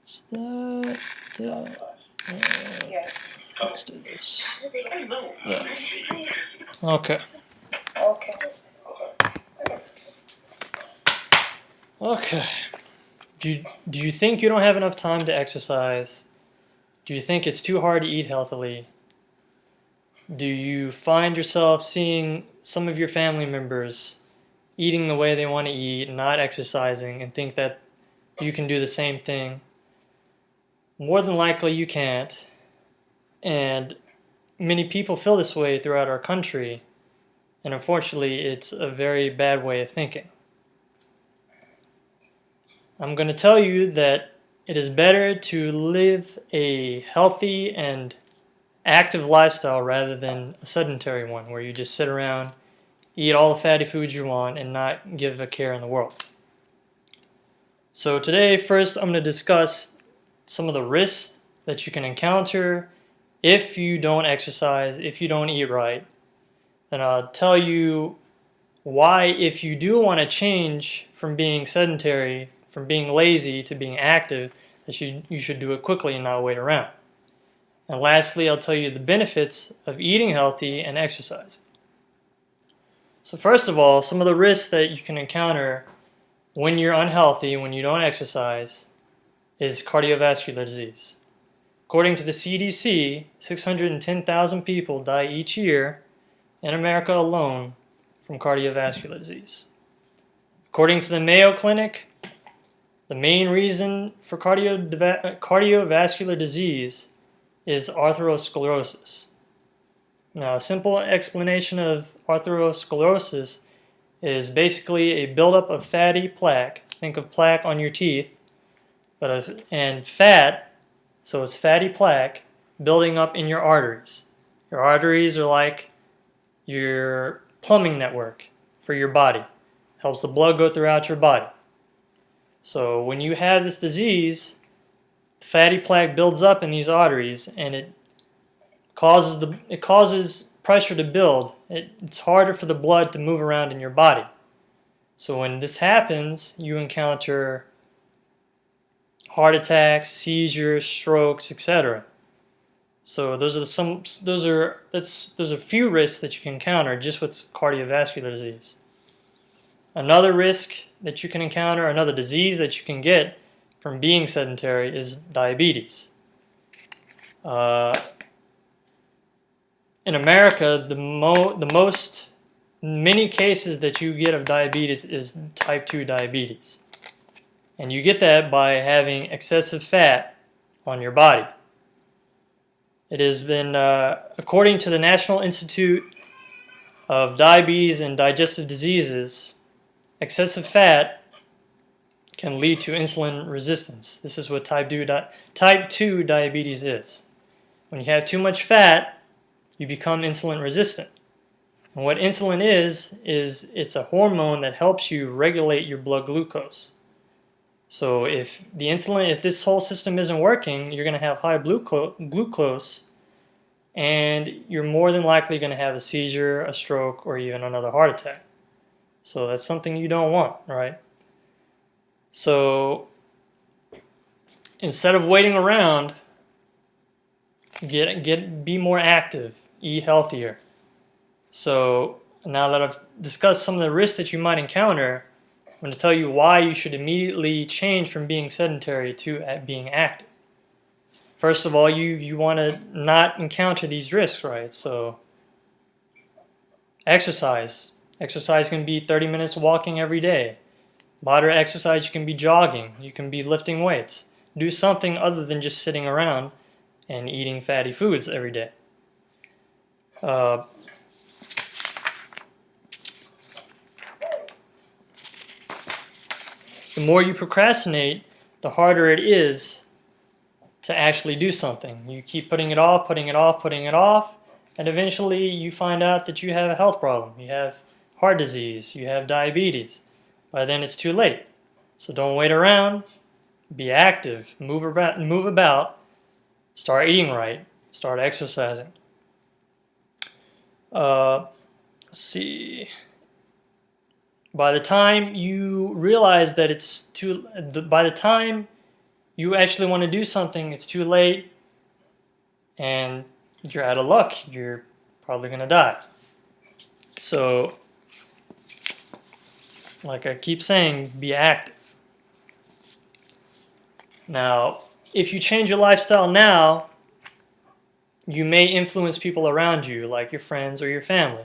Start. Let's do this. Yeah. Okay. Okay. Do you think you don't have enough time to exercise? Do you think it's too hard to eat healthily? Do you find yourself seeing some of your family members eating the way they want to eat, not exercising, and think that you can do the same thing? More than likely you can't. And many people feel this way throughout our country. And unfortunately, it's a very bad way of thinking. I'm going to tell you that it is better to live a healthy and active lifestyle rather than a sedentary one where you just sit around, eat all the fatty foods you want, and not give a care in the world. So today, first, I'm going to discuss some of the risks that you can encounter if you don't exercise, if you don't eat right. Then I'll tell you why, if you do want to change from being sedentary, from being lazy to being active, that you should do it quickly and not wait around. And lastly, I'll tell you the benefits of eating healthy and exercise. So first of all, some of the risks that you can encounter when you're unhealthy, when you don't exercise, is cardiovascular disease. According to the CDC, 610,000 people die each year in America alone from cardiovascular disease. According to the Mayo Clinic, the main reason for cardiovascular disease is atherosclerosis. Now, a simple explanation of atherosclerosis is basically a buildup of fatty plaque. Think of plaque on your teeth, and fat, so it's fatty plaque building up in your arteries. Your arteries are like your plumbing network for your body. Helps the blood go throughout your body. So when you have this disease, fatty plaque builds up in these arteries, and it causes pressure to build. It's harder for the blood to move around in your body. So when this happens, you encounter heart attacks, seizures, strokes, etc. So those are a few risks that you can encounter just with cardiovascular disease. Another risk that you can encounter, another disease that you can get from being sedentary, is diabetes. In America, many cases that you get of diabetes is type 2 diabetes. And you get that by having excessive fat on your body. It has been, according to the National Institute of Diabetes and Digestive Diseases, excessive fat can lead to insulin resistance. This is what type 2 diabetes is. When you have too much fat, you become insulin resistant. And what insulin is it's a hormone that helps you regulate your blood glucose. So if this whole system isn't working, you're going to have high glucose, and you're more than likely going to have a seizure, a stroke, or even another heart attack. So that's something you don't want, right? So instead of waiting around, be more active, eat healthier. So now that I've discussed some of the risks that you might encounter, I'm going to tell you why you should immediately change from being sedentary to being active. First of all, you want to not encounter these risks, right? So exercise. Exercise can be 30 minutes walking every day. Moderate exercise, you can be jogging. You can be lifting weights. Do something other than just sitting around and eating fatty foods every day. The more you procrastinate, the harder it is to actually do something. You keep putting it off, and eventually you find out that you have a health problem. You have heart disease, you have diabetes. By then it's too late. So don't wait around, be active, move about, start eating right, start exercising. Let's see. By the time you realize that by the time you actually want to do something, it's too late, and you're out of luck. You're probably going to die. So, like I keep saying, be active. Now, if you change your lifestyle now, you may influence people around you, like your friends or your family.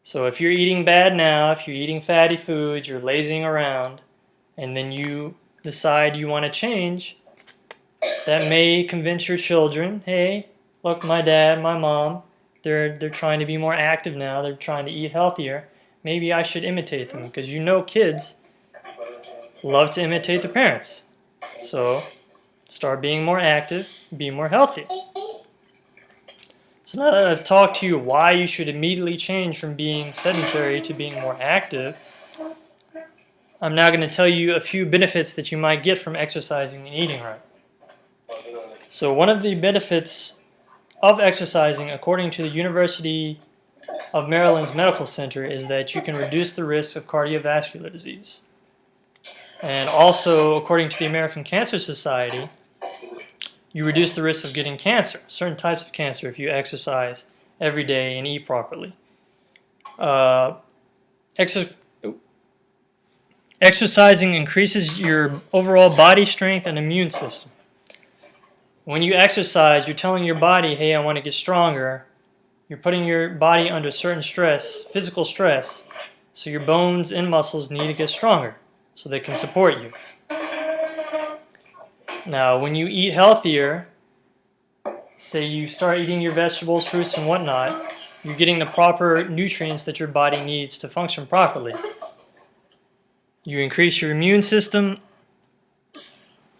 So if you're eating bad now, if you're eating fatty foods, you're lazing around, and then you decide you want to change, that may convince your children, hey, look, my dad, my mom, they're trying to be more active now, they're trying to eat healthier. Maybe I should imitate them, because you know kids love to imitate their parents. So start being more active, be more healthy. So now that I've talked to you why you should immediately change from being sedentary to being more active, I'm now going to tell you a few benefits that you might get from exercising and eating right. So one of the benefits of exercising, according to the University of Maryland's Medical Center, is that you can reduce the risk of cardiovascular disease. And also, according to the American Cancer Society, you reduce the risk of getting cancer, certain types of cancer, if you exercise every day and eat properly. Exercising increases your overall body strength and immune system. When you exercise, you're telling your body, hey, I want to get stronger. You're putting your body under certain stress, physical stress, so your bones and muscles need to get stronger so they can support you. Now, when you eat healthier, say you start eating your vegetables, fruits, and whatnot, you're getting the proper nutrients that your body needs to function properly. You increase your immune system,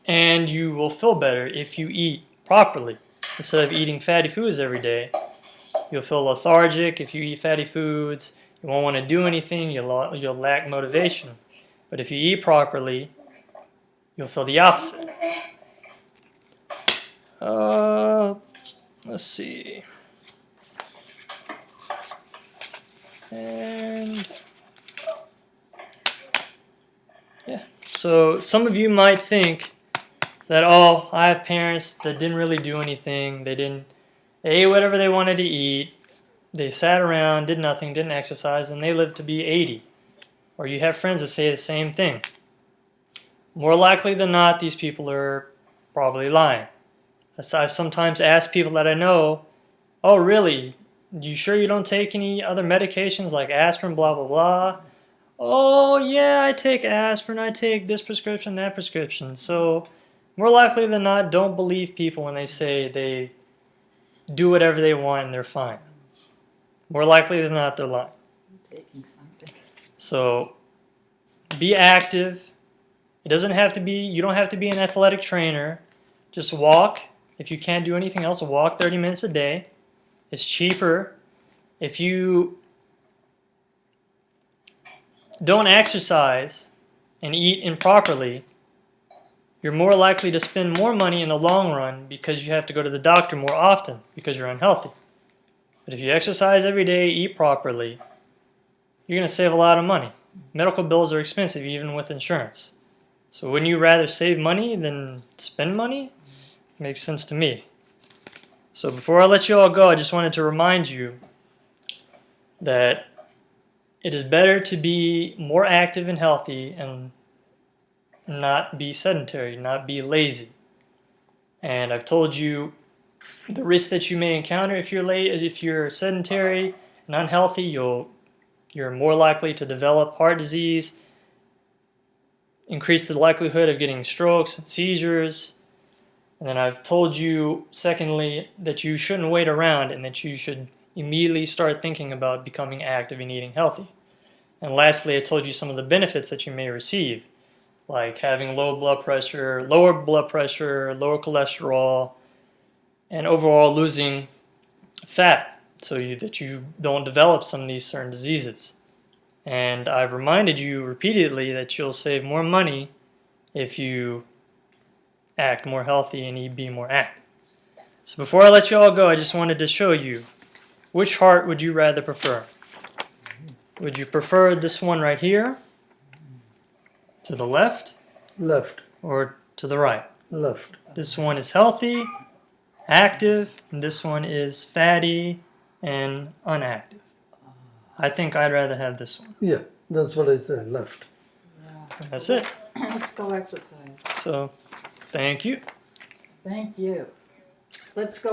and you will feel better if you eat properly. Instead of eating fatty foods every day, you'll feel lethargic. If you eat fatty foods, you won't want to do anything, you'll lack motivation. But if you eat properly, you'll feel the opposite. Let's see. And yeah, so some of you might think that, oh, I have parents that didn't really do anything. They ate whatever they wanted to eat. They sat around, did nothing, didn't exercise, and they lived to be 80. Or you have friends that say the same thing. More likely than not, these people are probably lying. I've sometimes asked people that I know, oh, really? You sure you don't take any other medications like aspirin, blah, blah, blah? Oh, yeah, I take aspirin, I take this prescription, that prescription. So, more likely than not, don't believe people when they say they do whatever they want and they're fine. More likely than not, they're lying. Taking something. So, be active. It doesn't have to be, you don't have to be an athletic trainer. Just walk. If you can't do anything else, walk 30 minutes a day. It's cheaper. If you don't exercise and eat improperly, you're more likely to spend more money in the long run because you have to go to the doctor more often because you're unhealthy. But if you exercise every day, eat properly, you're going to save a lot of money. Medical bills are expensive even with insurance. So wouldn't you rather save money than spend money? Makes sense to me. So before I let you all go, I just wanted to remind you that it is better to be more active and healthy and not be sedentary, not be lazy. And I've told you the risks that you may encounter if you're sedentary and unhealthy. You're more likely to develop heart disease, increase the likelihood of getting strokes and seizures. And then I've told you, secondly, that you shouldn't wait around and that you should immediately start thinking about becoming active and eating healthy. And lastly, I told you some of the benefits that you may receive, like having lower blood pressure, lower cholesterol, and overall losing fat so that you don't develop some of these certain diseases. And I've reminded you repeatedly that you'll save more money if you act more healthy and be more active. So before I let you all go, I just wanted to show you, which heart would you rather prefer? Would you prefer this one right here, to the left? Left. Or to the right. Left. This one is healthy, active, and this one is fatty and unactive. I think I'd rather have this one. Yeah, that's what I said, left. Yeah. That's it. Let's go exercise. So, thank you. Thank you. Let's go.